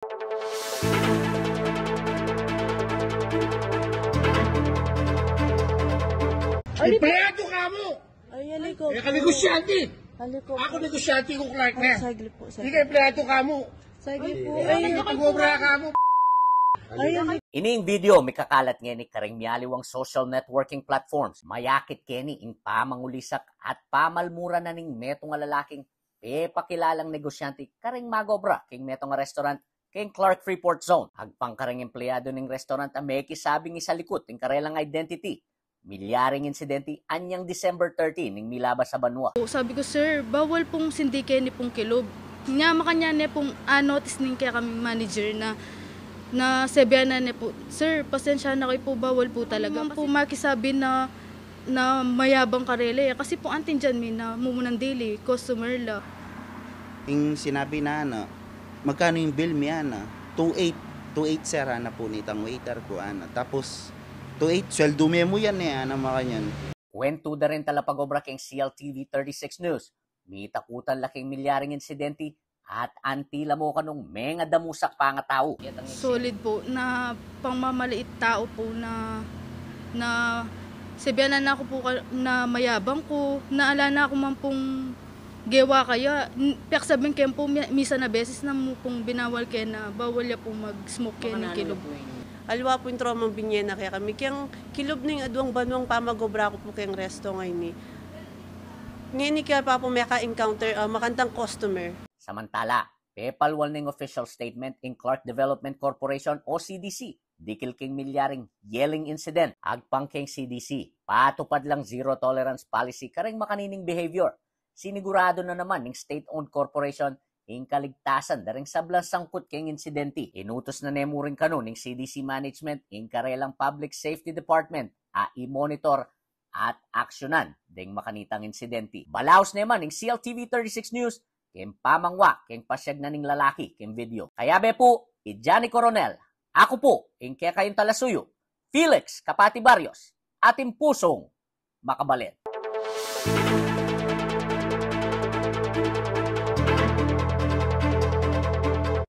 Empleyado ka mo! Ay, haliko. Negosyante! Haliko. Ako negosyante ko, Clark na. Saglit po, Hindi saglit. ka empleyado ka mo. Saglit po. Ay, pag-obra ka mo. Ay, haliko. Ining video may kakalat nga ni karing mialiwang social networking platforms. Mayakit keni ing pamangulisak at pamalmura na ning metong nga lalaking pakilalang negosyante karing magobra king metong nga restaurant king Clark Freeport Zone. Agpang karing empleyado ning restaurant ang may kisabing isalikot ing karelang identity. Milyaring insidente anyang December 13 ning milabas sa Banwa. Sabi ko, sir, bawal pong sindike ni pong kilob. Nga makanya ne pong notice ning kaya kaming manager na sebyanan ne po. Sir, pasensya na kayo po, bawal po talaga. Po makisabi na mayabang karele. Kasi po antin dyan may na mumunang daily, customer la. Yung sinabi na magkano yung bill mi 2.8 sir na po nitang waiter ko Tapos 2.8 sweldo mo yan makanyan. Kwento da rin talapagobra king CLTV 36 News. May takutan laking milyaring insidente at antila mo kanong menga damusak pa nga tao. Solid po na pangmamaliit tao po na sebyanan na ako po na mayabang ko. Naala na ako man pong gewa kaya. Piyak sabihin kayo po misa na beses na mo pong binawal kaya na bawal ya po mag-smoke kaya ng kilob. Alwa po yung traumang binyena kaya kami. Kaya kilob na yung aduang banwang pamagobra ko po kayang resto ngayon Ngayon kaya pa po may ka-encounter makantang customer. Samantala, pepalwal ning official statement in Clark Development Corporation o CDC. Dikil king milyaring yelling incident. Agpang king CDC. Patupad lang zero tolerance policy karing makanining behavior. Sinigurado na naman ng state-owned corporation ing kaligtasan daring sablang sangkot king insidente. Inutos na nemo rin kanon ng CDC management ing karelang Public Safety Department i-monitor at aksyonan ding makanitang insidente. Balaos naman ng CLTV 36 News king pamangwa king pasyag na ning lalaki king video. Kaya be po, Johnny Coronel, ako po ing kaya kayong talasuyo, Felix Kapati Barrios, ating pusong makabalit.